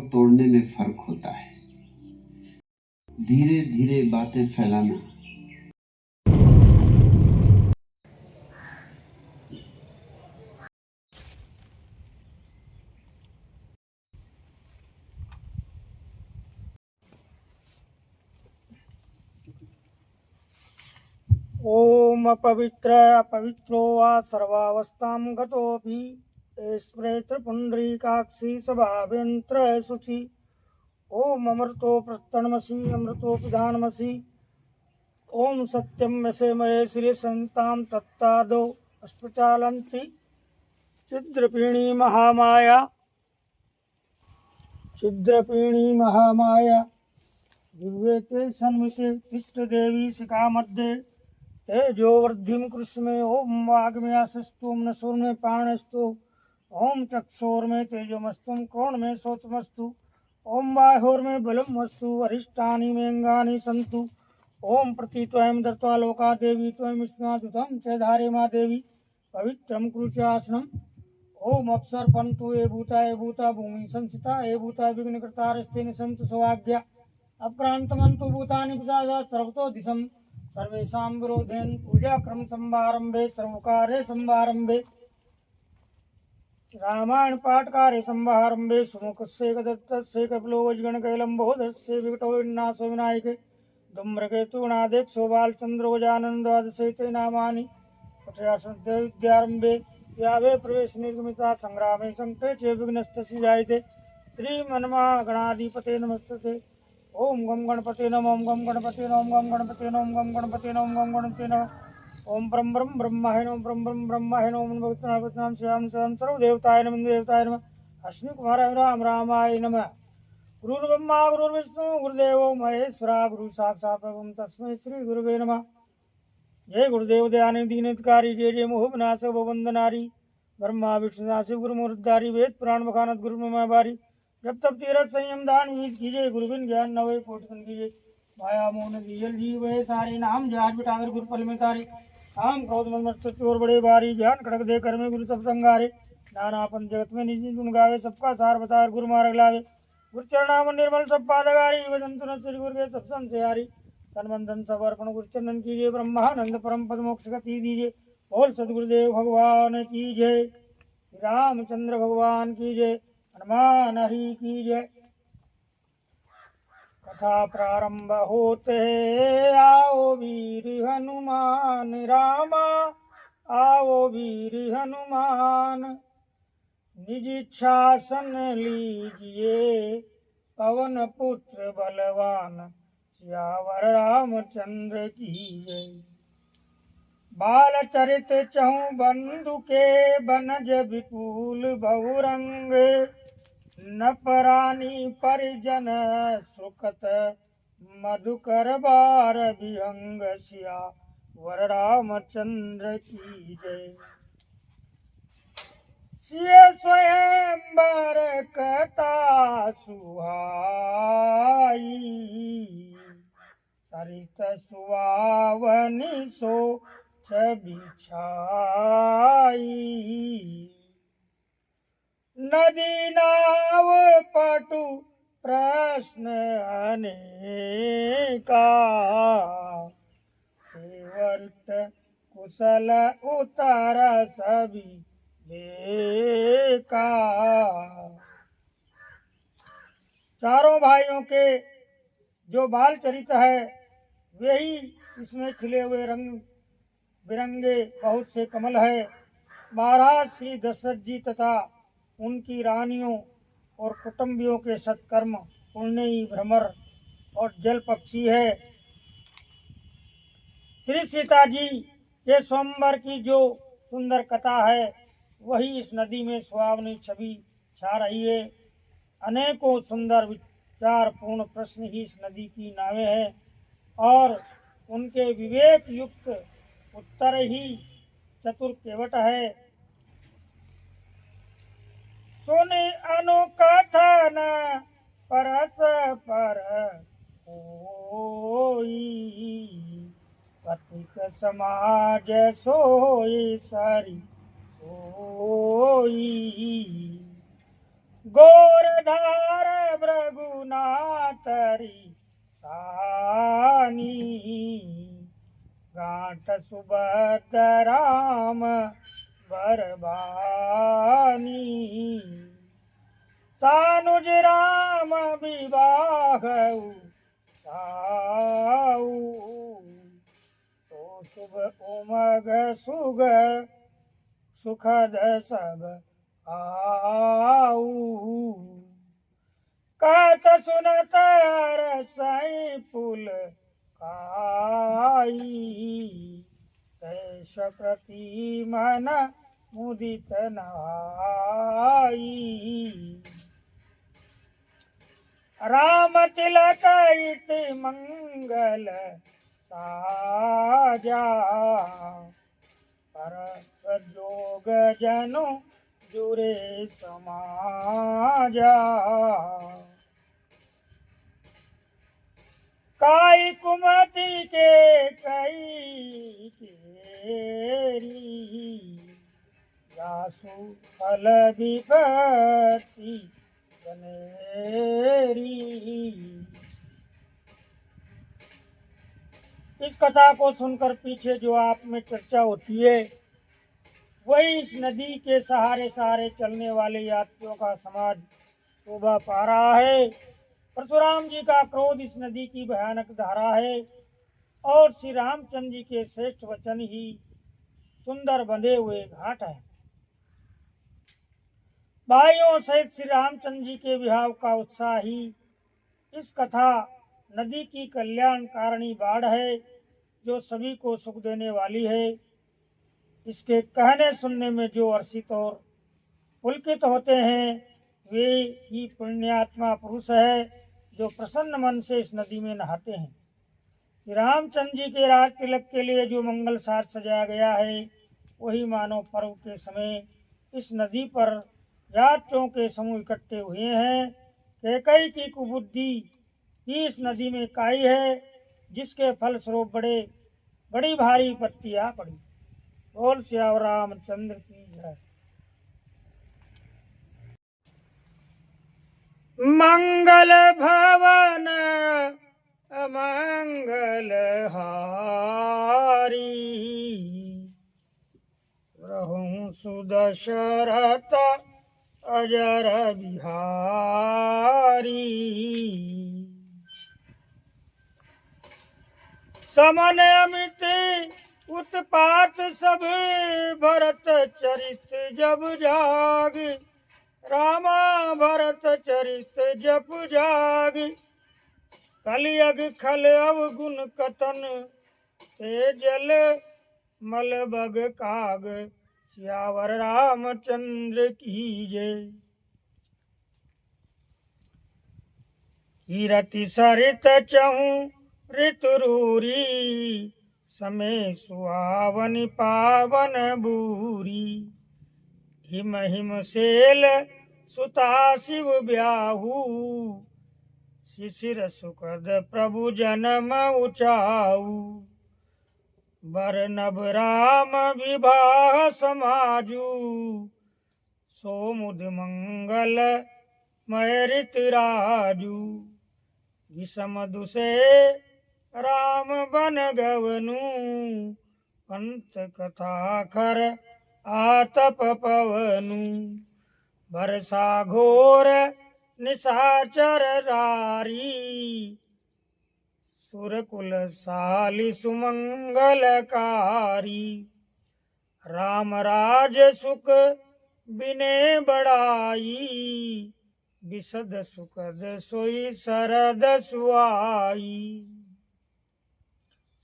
तोड़ने में फर्क होता है। धीरे धीरे बातें फैलाना। ओम अपवित्र अपवित्रो वा सर्वावस्थां गतोऽपि स्मृत पुण्डरीकाक्षी सभाव्यंत्र शुचि। ओम अमृतो प्रस्तनमसि अमृतोपिधानमसि। ओम सत्यम वसेमये श्री संतां तत्तादो अस्पचालन्ति छिद्रपीणी महामाया दिव्यते सन्विते पिष्टदेवी शिखा मध्ये तेजो वृद्धिं कृष्मे। ओम वाग्म्यासस्तु ओम नसोर्मे प्राणस्तु ओम चक्षोर्मे तेजोमस्तु क्रोणमे सोतमस्तु ओम बाहोर्मे बलमस्तु वरिष्ठानि मेऽङ्गानि सन्तु। ओम प्रतित्वयं दत्त्वा लोका देवी त्वं विष्णुदूतं च धारे मा देवी पवित्रं कुरुचासनम्। ओम अप्सर पंतु ये भूता भूमि संस्थिता ये भूता विघ्नकृतारस्ते निसन्तु सौभाग्या अक्रांतमन्तु भूतानि पिशाचा सर्वतो दिशं सर्वेषां विरोधेन पूजाक्रम संभारंभे सर्वकार्य संभारंभे रामायण पाठकार्य संभारंभे सुमुखस्य दत्तस्य कपिलो वज्गणकैलम्बोधस्य विकटो विनाशो विनायके धूम्रकेतुनादेक्षो बालचन्द्रो गजानन्दद्वैते नामानि पठयासुद्ध विद्यारंभे यावे प्रवेश निर्गमिता संग्रामे संकटे च विघ्नस्तस्य जायते श्रीमन्महागणाधिपते नमस्ते। ओम गम गणपते नमः ओम गम गणपते नमः ओम गम गणपते नमः ओम गम गणपते नमः ओम गम गणपते नमः ओम ब्रह्म ब्रह्म ब्रह्माय नमः ब्रह्म ब्रह्म ब्रह्माय नमः ओम भक्तनाम श्याम श्याम सर्वदेवताय नमः देवताय नमः अश्विनी कुमाराय राम रामाय नमः। गुरुर्ब्रह्मा गुरुर्विष्णु गुरुदेवो महेश्वरा गुरु साक्षात् परब्रह्म तस्मै श्री गुरुवे नमः। जय गुरुदेव दयानिधि दीनहितकारी जय जय मोह विनाशक भवबंदनारी ब्रह्मा विष्णु नासिक गुरुमूर्तिधारी वेद पुराण बखानत गुरु में बारी। जब तब तीरथ संयम दान वीज कीजिए गुरुबिन ज्ञान नवे पोटन कीजिए माया मोहन दीजल जीव है सारे नाम जहाज बिठाकर गुरु पल में तारे काम क्रोध मत चोर बड़े बारी ज्ञान कड़क दे कर में गुरु सब संगारे नानापन जगत में निजी गुण गावे सबका सार बता गुरु मार्ग लावे गुरु चरणाम निर्मल सब पादगारी वदंतु न श्री गुरु के सब संशयारी तन मन धन सब अर्पण गुरु चंदन कीजिए ब्रह्मानंद परम पद मोक्ष गति दीजिए बोल सदगुरुदेव भगवान की जय। श्री रामचंद्र भगवान की जय। हनुमान हरि की जय। कथा प्रारंभ होते आओ वीर हनुमान रामा आओ वीर हनुमान निज शासन लीजिए पवन पुत्र बलवान सियावर रामचंद्र की जय। बाल चरित चहु बंधु के बनज विपुल बहुरंग नपरानी परिजन सुखत मधुकर बार विहंग सिया वर रामचंद्र की जय। सिय स्वयंवर कथा सुहाई सरित सुहावनी सो बिछाई नदी नाव पटु प्रश्न अनेका केवट कुशल उतर सभी लेका। चारों भाइयों के जो बाल चरित है वे ही इसमें खिले हुए रंग बिरंगे बहुत से कमल है। महाराज श्री दशरथ जी तथा उनकी रानियों और कुटुंबियों के सत्कर्म पुण्य भ्रमर और जल पक्षी है। श्री सीता जी के स्वयंवर की जो सुंदर कथा है वही इस नदी में सुहावनी छवि छा रही है। अनेकों सुंदर विचार पूर्ण प्रश्न ही इस नदी की नावें हैं और उनके विवेक युक्त उत्तर ही चतुर केवट है। सुनि अनुकथन परस्पर होई पथिक समाज सोई सरी सोई गोरधार तरी सानी गांठ सुबद राम बरबानी सानुज राम विवाह साऊ तो शुभ उमग सुग सुखद सब आऊ कहत सुनत रसई पुल काई तैश प्रति मन मुदित नाई राम तिलक इति मंगल साजा पर जोग जनु जुरे समाजा काई कुमति के कई केरी जासु फल विपत्ति जनेरी। इस कथा को सुनकर पीछे जो आप में चर्चा होती है वही इस नदी के सहारे सहारे चलने वाले यात्रियों का समाज शोभा पा रहा है। परशुराम जी का क्रोध इस नदी की भयानक धारा है और श्री रामचंद्र जी के श्रेष्ठ वचन ही सुंदर बंधे हुए घाट है। भाइयों सहित श्री रामचंद्र जी के विवाह का उत्साह ही इस कथा नदी की कल्याणकारिणी बाढ़ है जो सभी को सुख देने वाली है। इसके कहने सुनने में जो हर्षित और पुलकित होते हैं वे ही पुण्यात्मा पुरुष है जो प्रसन्न मन से इस नदी में नहाते हैं। श्री रामचंद्र जी के राज तिलक के लिए जो मंगल सार सजाया गया है वही मानव पर्व के समय इस नदी पर यात्रियों के समूह इकट्ठे हुए हैं। कैकई की कुबुद्धि ही इस नदी में काई है जिसके फलस्वरूप बड़ी भारी विपत्तियां पड़ी। बोल सियावर रामचंद्र की जय। मंगल भवन अमंगल हारी रहूं सुदशरथ अजर बिहारी समन अमित उत्पात सब भरत चरित जब जाग रामा भरत चरित जप जाग कलियग खल अवगुण कतन ते जल मल बग काग सियावर रामचंद्र की जय। कीरति सरित चहु ऋतुरूरी समय सुहावन पावन बूरी हिम हिम सेल सुता शिव ब्याहू शिशिर सुखद प्रभु जन्म उचाऊ बर नभ राम विवाह समाजू सोमुद मंगल मय ऋत राजू विषम दुसे राम बन गवनु पंत कथा खर आतप पवनु बरसा घोर निशाचर रारी सुरकुल साली सुमंगलकारी राम राज सुख बिने बड़ाई विशद सुखद सोई सरद सुआई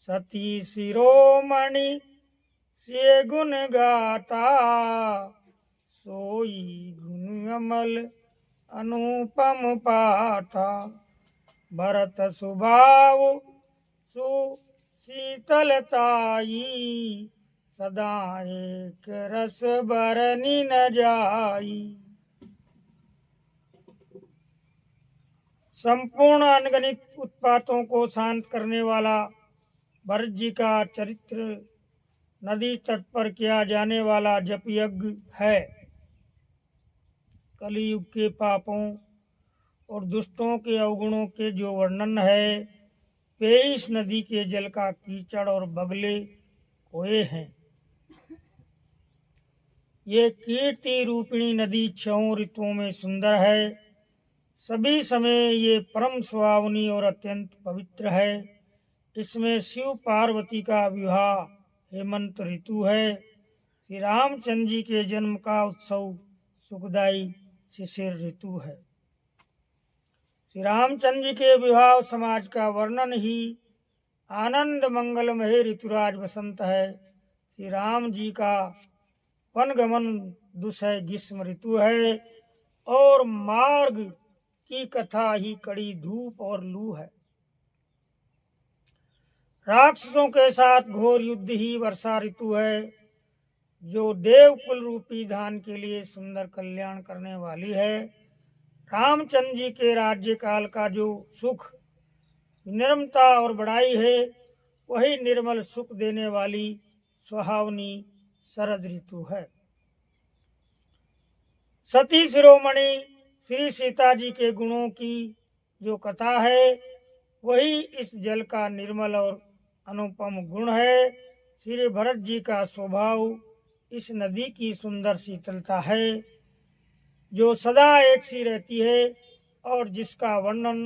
सती शिरोमणि से गुण गाता सोई गुण अमल अनुपम पाता भरत सुभाव सुशीतलताई सदा एक रस बरनी न जाई संपूर्ण अनगणित उत्पातों को शांत करने वाला भरत जी का चरित्र नदी तट पर किया जाने वाला जप यज्ञ है। कलियुग के पापों और दुष्टों के अवगुणों के जो वर्णन है वे इस नदी के जल का कीचड़ और बगले हुए हैं। ये कीर्ति रूपिणी नदी 6 ऋतुओं में सुंदर है। सभी समय ये परम सुहावनी और अत्यंत पवित्र है। इसमें शिव पार्वती का विवाह हेमंत ऋतु है। श्री रामचंद्र जी के जन्म का उत्सव सुखदायी शिशिर ऋतु है। श्री रामचंद्र जी के विवाह समाज का वर्णन ही आनंद मंगलमय ऋतुराज वसंत है। श्री राम जी का वनगमन दुसह ग्रीष्म ऋतु है और मार्ग की कथा ही कड़ी धूप और लू है। राक्षसों के साथ घोर युद्ध ही वर्षा ऋतु है जो देवकुल रूपी धान के लिए सुंदर कल्याण करने वाली है। रामचंद्र जी के राज्य काल का जो सुख निर्मलता और बड़ाई है वही निर्मल सुख देने वाली सुहावनी शरद ऋतु है। सती शिरोमणि श्री सीता जी के गुणों की जो कथा है वही इस जल का निर्मल और अनुपम गुण है। श्री भरत जी का स्वभाव इस नदी की सुंदर शीतलता है जो सदा एक सी रहती है और जिसका वर्णन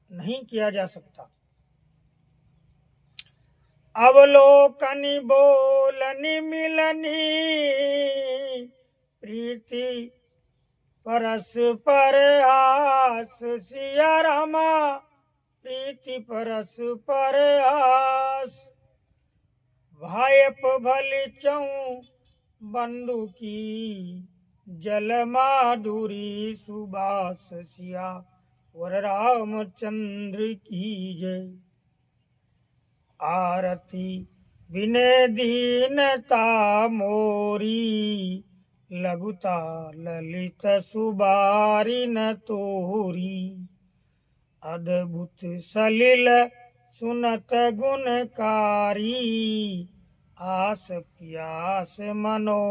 नहीं किया जा सकता। अवलोकनी बोलनी मिलनी प्रीति परस्पर आस सिया रामा प्रीति परस्पर आस भायप भली चऊं बंधु की जल माधुरी सुबास सिया वर रामचंद्र की जय। आरती विनय दीनता मोरी लघुता ललित सुबारी न तोरी अद्भुत सलिल सुनत गुणकारी आस प्यास मनो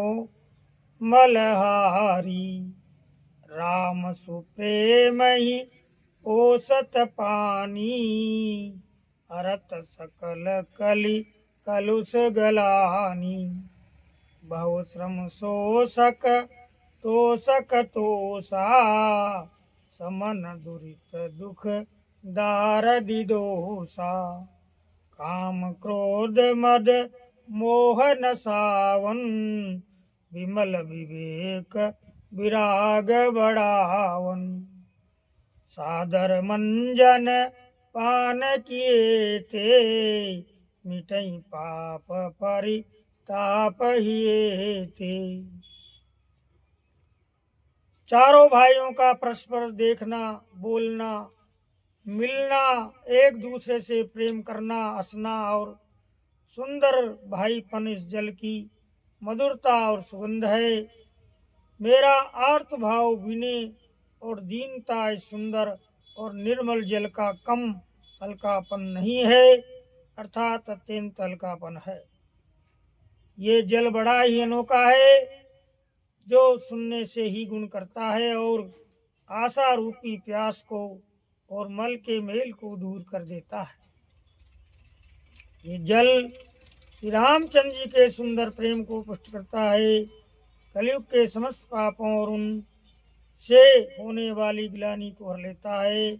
मलहारी राम सुप्रेम ही ओसत पानी हरत सकल कलि कलुष गलानी बहु श्रम शोषक तोषक तोषा समन दुरित दुख दारदि दोषा काम क्रोध मद मोह न सावन विमल विवेक विराग बढ़ावन सादर मंजन पान किए थे मिटई पाप परिताप हिए थे। चारों भाइयों का परस्पर देखना बोलना मिलना एक दूसरे से प्रेम करना हंसना और सुंदर भाईपन इस जल की मधुरता और सुगंध है। मेरा आर्त भाव विनय और दीनता इस सुंदर और निर्मल जल का कम हल्कापन नहीं है अर्थात अत्यंत हल्कापन है। ये जल बड़ा ही अनोखा है जो सुनने से ही गुण करता है और आशा रूपी प्यास को और मल के मेल को दूर कर देता है। ये जल श्री रामचंद्र जी के सुंदर प्रेम को पुष्ट करता है। कलयुग के समस्त पापों और उन से होने वाली ग्लानि को हर लेता है।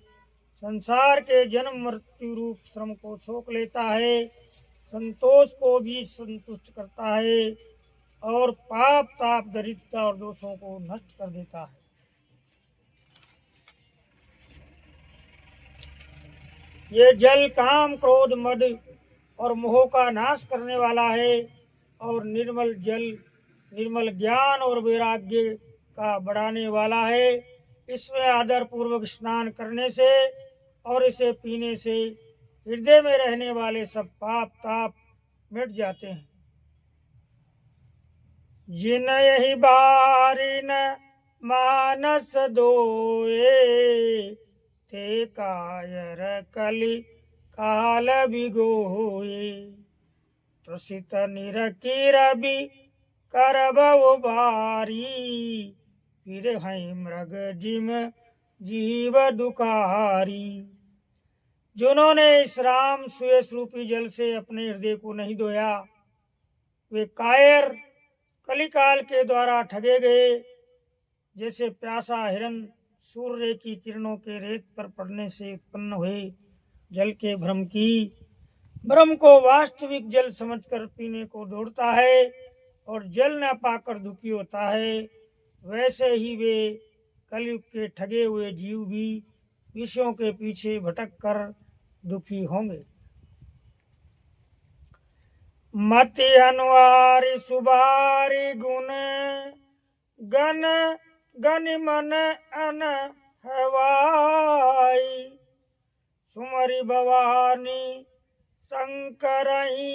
संसार के जन्म मृत्यु रूप श्रम को सोख लेता है। संतोष को भी संतुष्ट करता है और पाप ताप दरिद्रता और दोषों को नष्ट कर देता है। ये जल काम क्रोध मद और मोह का नाश करने वाला है और निर्मल जल निर्मल ज्ञान और वैराग्य का बढ़ाने वाला है। इसमें आदर पूर्वक स्नान करने से और इसे पीने से हृदय में रहने वाले सब पाप ताप मिट जाते हैं। जिन यही बारी न मानस दोए थे कायर कलि काल बिगोए त्रुषित निरकीर भी करबव बारी फिर हैं मृग जिम जीव दुखारी। जिन्होंने इस राम सुयस रूपी जल से अपने हृदय को नहीं धोया, वे कायर कलिकाल के द्वारा ठगे गए। जैसे प्यासा हिरन सूर्य की किरणों के रेत पर पड़ने से उत्पन्न हुए जल के भ्रम को वास्तविक जल समझकर पीने को दौड़ता है और जल न पाकर दुखी होता है, वैसे ही वे कलयुग के ठगे हुए जीव भी विषयों के पीछे भटक कर दुखी होंगे। मति अनुवारी सुबारी गुण गन गन मन अन हवाई। सुमरि भवानी शंकरही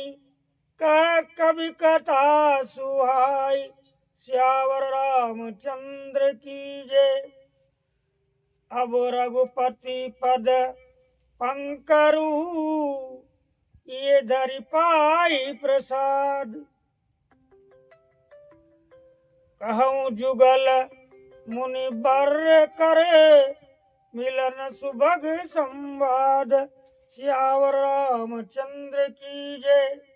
कवि कथा सुहाई। श्यावर रामचंद्र की जय। अब रघुपति पद पंकरु ये धरि पाई प्रसाद। कहूँ जुगल मुनि बर करे मिलन सुभग संवाद। श्यावर रामचंद्र की जय।